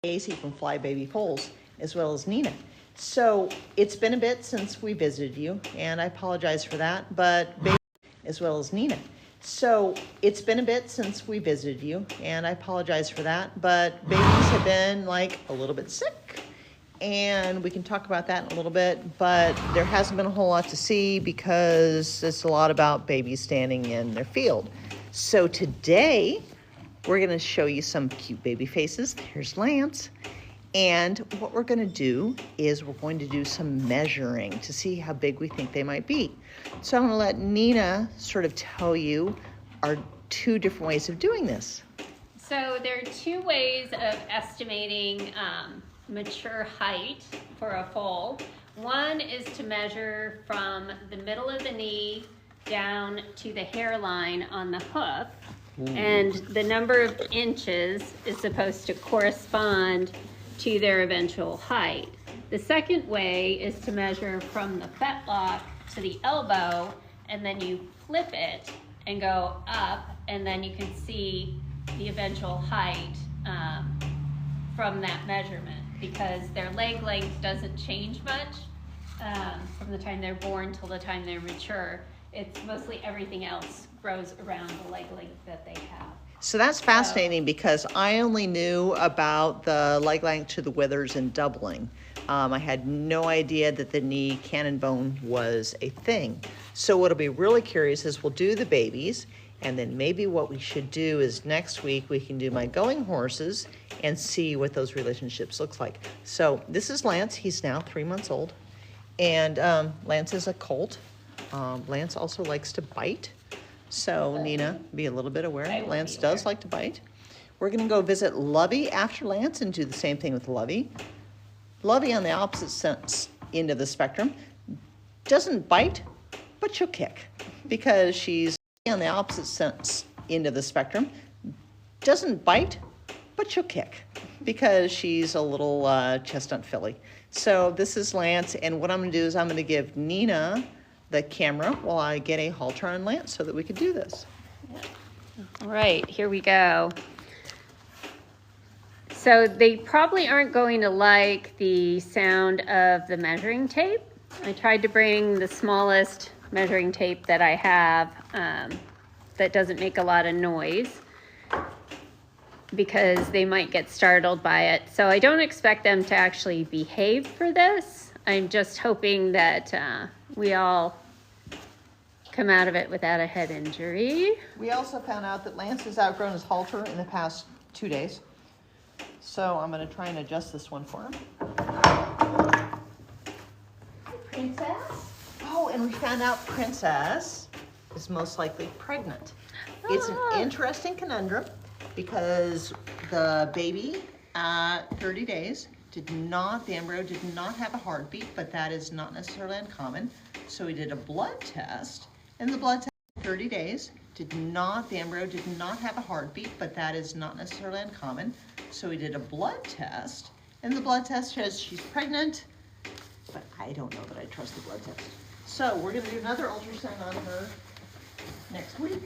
Daisy from Fly Baby Foals, as well as Nina. So it's been a bit since we visited you, and I apologize for that, but as well as Nina. So it's been a bit since we visited you, and I apologize for that, but babies have been like a little bit sick, and we can talk about that in a little bit, but there hasn't been a whole lot to see because it's a lot about babies standing in their field. So today, we're gonna show you some cute baby faces. Here's Lance. And what we're gonna do is we're going to do some measuring to see how big we think they might be. So I'm gonna let Nina sort of tell you our two different ways of doing this. So there are two ways of estimating mature height for a foal. One is to measure from the middle of the knee down to the hairline on the hoof. And the number of inches is supposed to correspond to their eventual height. The second way is to measure from the fetlock to the elbow, and then you flip it and go up, and then you can see the eventual height from that measurement, because their leg length doesn't change much from the time they're born till the time they're mature. It's mostly everything else grows around the leg length that they have. So that's fascinating because I only knew about the leg length to the withers and doubling. I had no idea that the knee cannon bone was a thing. So what'll be really curious is we'll do the babies, and then maybe what we should do is next week we can do my going horses and see what those relationships looks like. So this is Lance. He's now 3 months old, and Lance is a colt. Lance also likes to bite. So Nina, be a little bit aware. Lance does like to bite. We're gonna go visit Lovey after Lance and do the same thing with Lovey. Lovey on the opposite end of the spectrum doesn't bite, but she'll kick because she's on the opposite end of the spectrum. Doesn't bite, but she'll kick because she's a little chestnut filly. So this is Lance, and what I'm gonna do is I'm gonna give Nina the camera while I get a halter on Lance so that we could do this. All right, here we go. So they probably aren't going to like the sound of the measuring tape. I tried to bring the smallest measuring tape that I have that doesn't make a lot of noise because they might get startled by it. So I don't expect them to actually behave for this. I'm just hoping that we all come out of it without a head injury. We also found out that Lance has outgrown his halter in the past 2 days. So I'm gonna try and adjust this one for him. Princess? Oh, and we found out Princess is most likely pregnant. It's an interesting conundrum because the baby at 30 days the embryo did not have a heartbeat, but that is not necessarily uncommon. So we did a blood test, and the blood test at 30 days the embryo did not have a heartbeat, but that is not necessarily uncommon. So we did a blood test, and the blood test says she's pregnant, but I don't know that I trust the blood test. So we're gonna do another ultrasound on her next week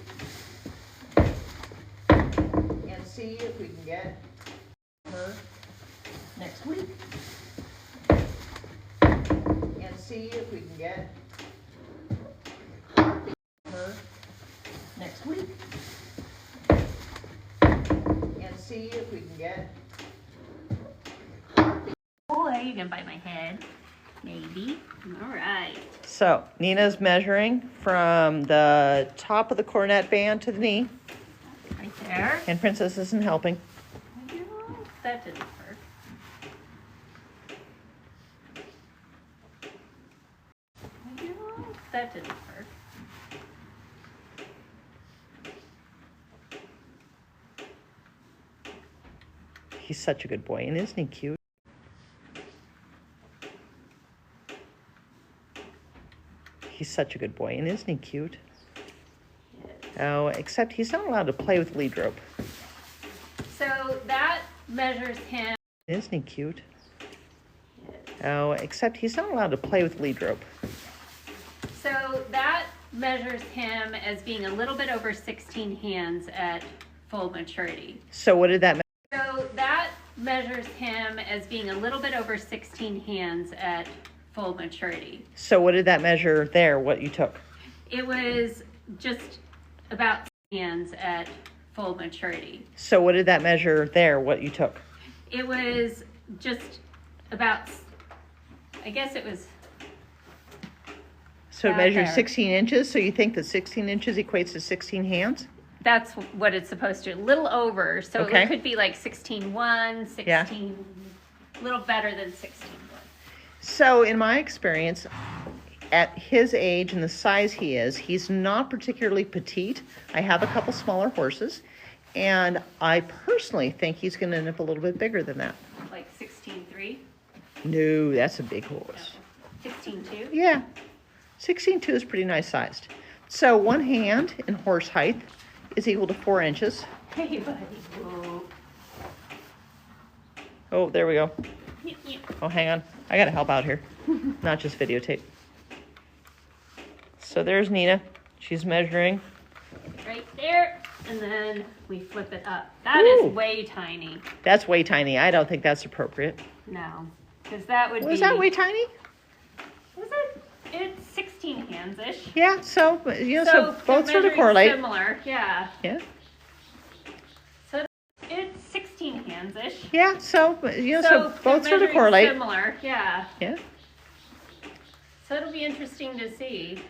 and see if we can get her next week and see if we can get her next week and see if we can get Boy, you can bite my head. Maybe. All right. So Nina's measuring from the top of the cornet band to the knee. Right there. And Princess isn't helping. That didn't work. That didn't work. He's such a good boy, and isn't he cute? He's such a good boy, and isn't he cute? Oh, except he's not allowed to play with lead rope. So that measures him. Isn't he cute? Oh, except he's not allowed to play with lead rope. So that measures him as being a little bit over 16 hands at full maturity. So what did that mean? So that measures him as being a little bit over 16 hands at full maturity. So what did that measure there, what you took? It was just about hands at full maturity. So what did that measure there, what you took? It was just about, I guess it was. So it About measured there. 16 inches, so you think that 16 inches equates to 16 hands? That's what it's supposed to, a little over. So Okay. it could be like 16.1, 16, Yeah. a little better than 16.1. So in my experience, at his age and the size he is, he's not particularly petite. I have a couple smaller horses, and I personally think he's going to end up a little bit bigger than that. Like 16.3, No, that's a big horse. 16.2. Yeah, 16.2 is pretty nice sized. So one hand in horse height is equal to 4 inches. Hey, buddy. Whoa. Oh, there we go. Yep, yep. Oh, hang on. I got to help out here, not just videotape. So there's Nina. She's measuring. Right there, and then we flip it up. That Ooh. is way tiny. That's way tiny. I don't think that's appropriate. No, because that would be. Was that way tiny? Was it? It's 16 hands-ish. Yeah, so, so they're both sort of measuring correlate. Similar, yeah. Yeah, So it's 16 hands-ish. yeah, so, so they're both sort of measuring correlate. Similar, yeah. Yeah, So it'll be interesting to see.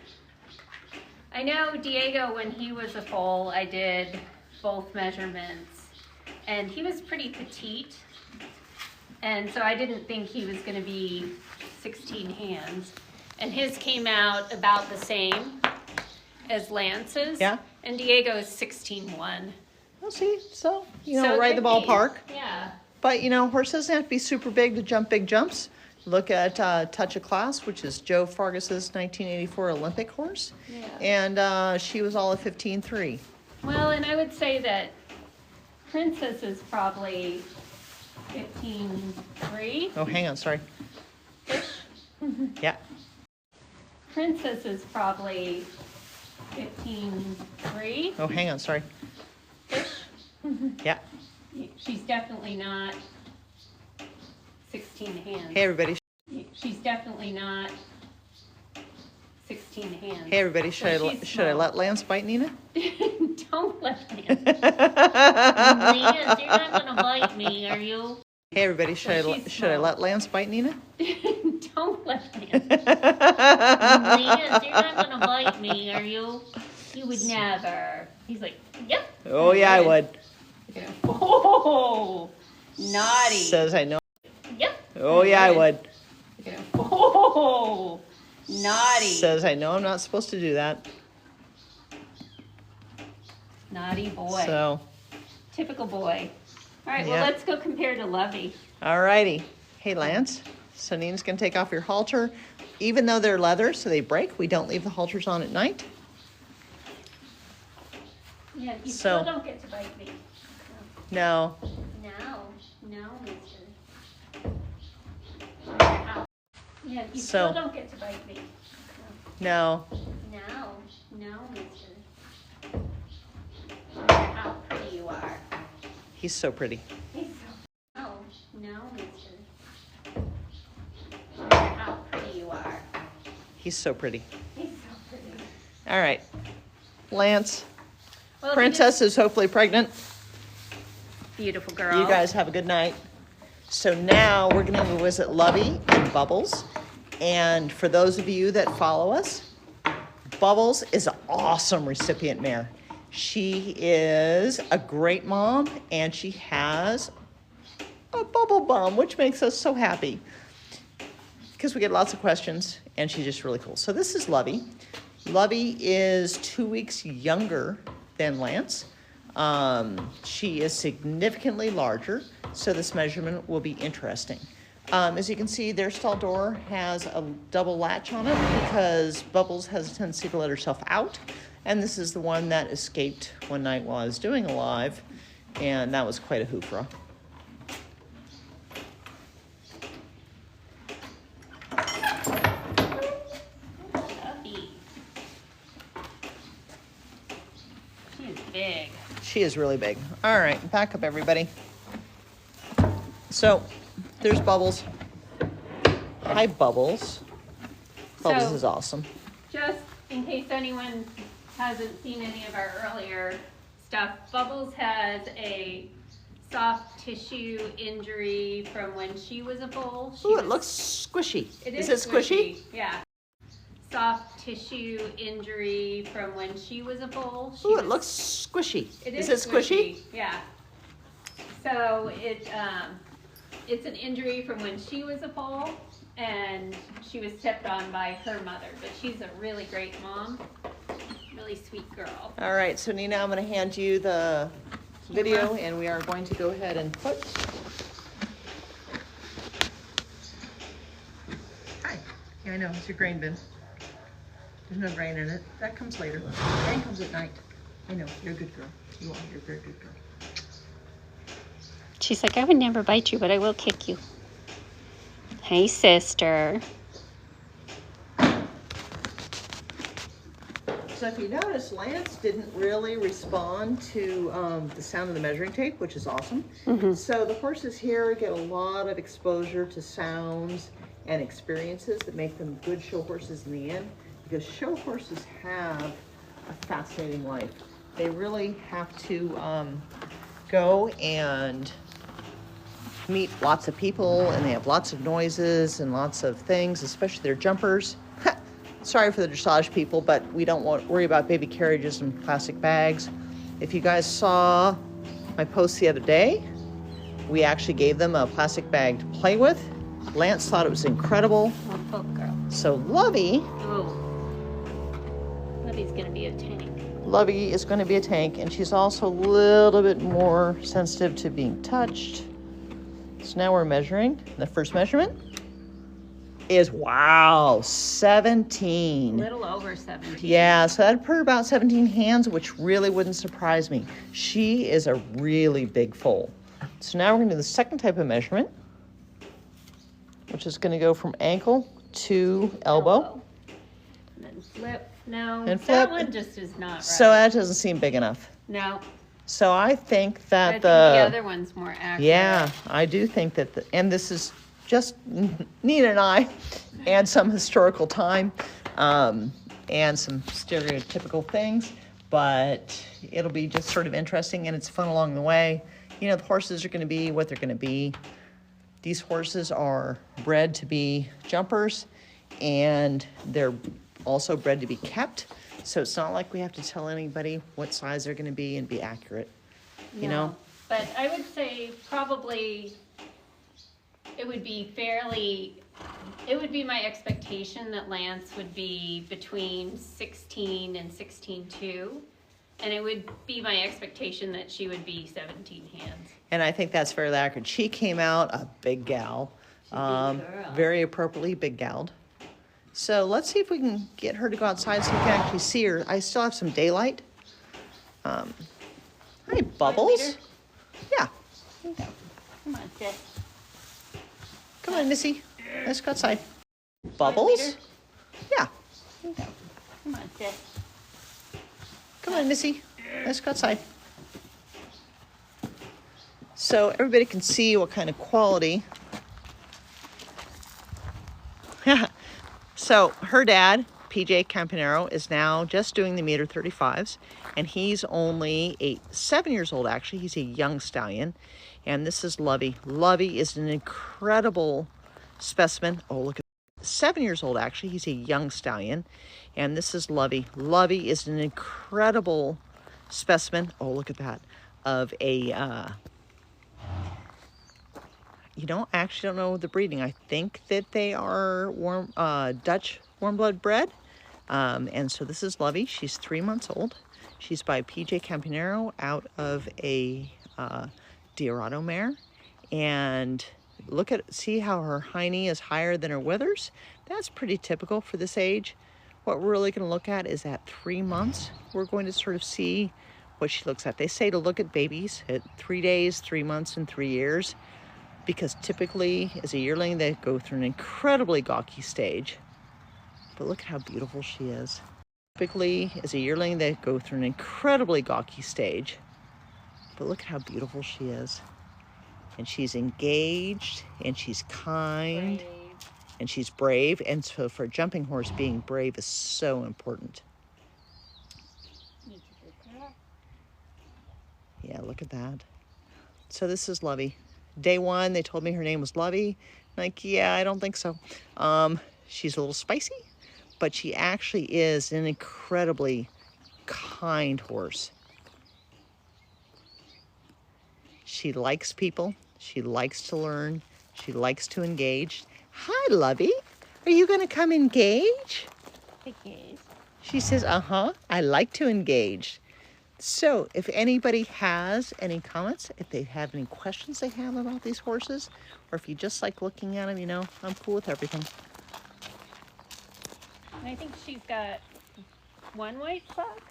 I know Diego, when he was a foal, I did both measurements, and he was pretty petite, and so I didn't think he was going to be 16 hands. And his came out about the same as Lance's. Yeah. And Diego's 16.1. we'll see. So, So it right in the could be. ballpark. Yeah. But, horse doesn't have to be super big to jump big jumps. Look at Touch of Class, which is Joe Fargus's 1984 Olympic horse. Yeah. And she was all at 15.3. Well, and I would say that Princess is probably 15.3. Oh, hang on, sorry. Yeah. Princess is probably 15.3. Oh, hang on, sorry. Yeah. She's definitely not 16 hands. Hey, everybody. She's definitely not 16 hands. Hey, everybody. So Should she's I small. let Lance bite Nina? Don't let Lance. Lance, you're not gonna bite me, are you? Hey, everybody. Should I small. let Lance bite Nina? Don't let Lance. Lance, you're not gonna bite me, are you? You would never. He's like, yep. Oh, yeah, I would. Oh, naughty. Says I know. Yep. Oh, yeah, I would. Oh, naughty. Says I know I'm not supposed to do that. Naughty boy. So, Typical boy. All right, well, Yeah. let's go compare to Lovey. all righty. Hey, Lance. So Nina's going to take off your halter. Even though they're leather, so they break, we don't leave the halters on at night. Yeah, you So- still don't get to bite me. No. No, mister. Ow. Yeah, you So- still don't get to bite me. No. No, mister. How pretty you are. He's so pretty. He's so. No, mister. How pretty you are. He's so pretty. He's so pretty. All right. Lance, Well, Princess is hopefully pregnant. beautiful girl. You guys have a good night. So now we're going to go visit Lovey and Bubbles. And for those of you that follow us, Bubbles is an awesome recipient mare. She is a great mom, and she has a bubble bum, which makes us so happy because we get lots of questions, and she's just really cool. So this is Lovey. Lovey is 2 weeks younger than Lance. She is significantly larger, so this measurement will be interesting. As you can see, their stall door has a double latch on it because Bubbles has a tendency to let herself out. And this is the one that escaped one night while I was doing a live, and that was quite a hoopra. Puppy. She is big. She is really big. All right, back up, everybody. So there's Bubbles. Hi, Bubbles. Bubbles So, is awesome. just in case anyone hasn't seen any of our earlier stuff, Bubbles has a soft tissue injury from when she was a foal. Ooh, it looks squishy. It is it squishy? Yeah. Soft tissue injury from when she was a foal. Ooh, it looks squishy. Is it squishy? Yeah. So it's an injury from when she was a foal, and she was stepped on by her mother. But she's a really great mom, really sweet girl. All right, so Nina, I'm going to hand you the video, and we are going to go ahead and put. Hi. Yeah, I know, it's your grain bin. There's no grain in it. That comes later. Grain comes at night. I know, you're a good girl. You are, you're a very good girl. She's like, I would never bite you, but I will kick you. Hey, sister. So if you notice, Lance didn't really respond to the sound of the measuring tape, which is awesome. So the horses here get a lot of exposure to sounds and experiences that make them good show horses in the end, because show horses have a fascinating life. They really have to go and meet lots of people, and they have lots of noises and lots of things, especially their jumpers. Sorry for the dressage people, but we don't worry about baby carriages and plastic bags. If you guys saw my post the other day, we actually gave them a plastic bag to play with. Lance thought it was incredible. Oh, girl. So Lovey, Lovey's gonna be a tank. Lovey is going to be a tank, and she's also a little bit more sensitive to being touched. So now we're measuring. The first measurement is, wow, 17. A little over 17. Yeah, so that'd put her about 17 hands, which really wouldn't surprise me. She is a really big foal. So now we're going to do the second type of measurement, which is going to go from ankle to elbow. And then flip. No, And that flip. one just is not right. So that doesn't seem big enough. No, So I think I that think the other one's more accurate. yeah, I do think that, and this is just Nina and I, and some historical time, and some stereotypical things, but it'll be just sort of interesting, and it's fun along the way. You know, the horses are going to be what they're going to be. These horses are bred to be jumpers, and they're also bred to be kept. So it's not like we have to tell anybody what size they're going to be and be accurate, you know? But I would say probably it would be my expectation that Lance would be between 16 and 16.2. And it would be my expectation that she would be 17 hands. And I think that's fairly accurate. She came out a big gal, girl. very appropriately big galled. So let's see if we can get her to go outside so we can actually see her. I still have some daylight. Hi, Bubbles. Yeah, Come on, sis. come on, Missy. Let's go outside. Bubbles. Yeah, Come on, sis. come on, Missy. Let's go outside. So everybody can see what kind of quality. So her dad, PJ Campanero, is now just doing the meter 35s, and he's only 7 years old, actually. He's a young stallion, and this is Lovey. Lovey is an incredible specimen. Oh, look at 7 years old, actually. He's a young stallion, and this is Lovey. Lovey is an incredible specimen. Oh, look at that. Of a, I actually don't know the breeding. I think that they are Dutch warm blood bred. And so this is Lovey. She's 3 months old. She's by PJ Campanero out of a Diorado mare. And see how her hiney is higher than her withers? That's pretty typical for this age. What we're really going to look at is at 3 months. We're going to sort of see what she looks at. They say to look at babies at 3 days, 3 months, and 3 years. Because typically, as a yearling, they go through an incredibly gawky stage. But look at how beautiful she is. Typically, as a yearling, they go through an incredibly gawky stage. But look at how beautiful she is. And she's engaged, and she's kind, Brave. and she's brave. And so for a jumping horse, being brave is so important. Yeah, look at that. So this is Lovey. Day one, they told me her name was Lovey. Like, yeah, I don't think so. She's a little spicy, but she actually is an incredibly kind horse. She likes people. She likes to learn. She likes to engage. Hi, Lovey. Are you going to come engage? She says, uh-huh, I like to engage. So if anybody has any comments, if they have any questions they have about these horses, or if you just like looking at them, you know, I'm cool with everything. I think she's got one white sock.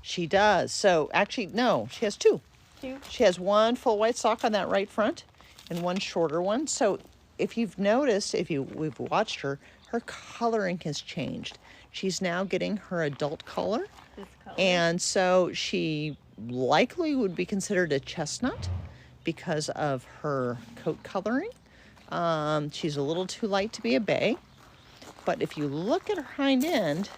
She does. So actually, no, she has two. Two. She has one full white sock on that right front and one shorter one. So if you've noticed, we've watched her, her coloring has changed. She's now getting her adult color. This color. And so she likely would be considered a chestnut because of her coat coloring. She's a little too light to be a bay. But if you look at her hind end,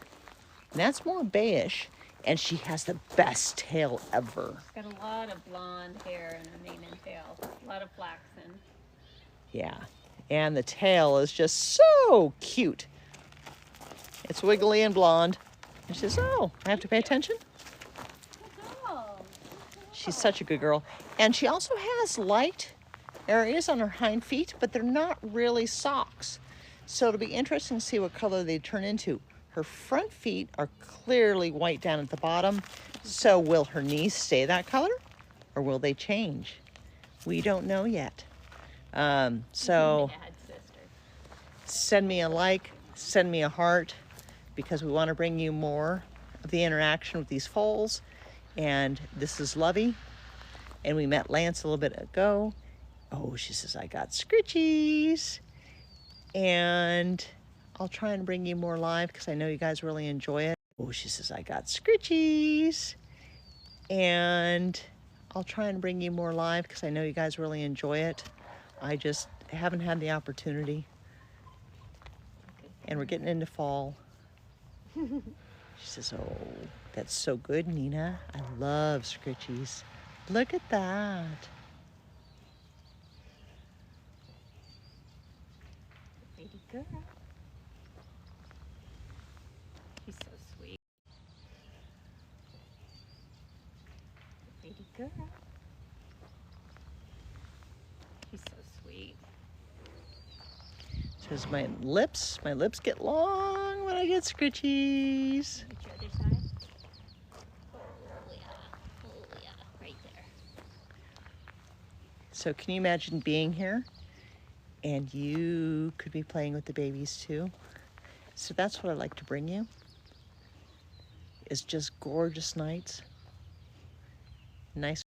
that's more bayish. And she has the best tail ever. She's got a lot of blonde hair in her mane and tail. A lot of flaxen. Yeah. And the tail is just so cute. It's wiggly and blonde. And she says, oh, I have to pay attention? She's such a good girl. And she also has light areas on her hind feet, but they're not really socks. So it'll be interesting to see what color they turn into. Her front feet are clearly white down at the bottom. So will her knees stay that color or will they change? We don't know yet. So send me a like, send me a heart, because we want to bring you more of the interaction with these foals. And this is Lovey. And we met Lance a little bit ago. Oh, she says, I got scritchies. And I'll try and bring you more live because I know you guys really enjoy it. Oh, she says, I got scritchies. And I'll try and bring you more live because I know you guys really enjoy it. I just haven't had the opportunity. And we're getting into fall. She says, oh, that's so good, Nina. I love scritchies. Look at that. Baby girl. She's so sweet. Baby girl. She's so sweet. Says my lips get long when I get scritchies. Get your other side. Oh yeah, right there. So can you imagine being here and you could be playing with the babies too? So that's what I like to bring you, is just gorgeous nights. Nice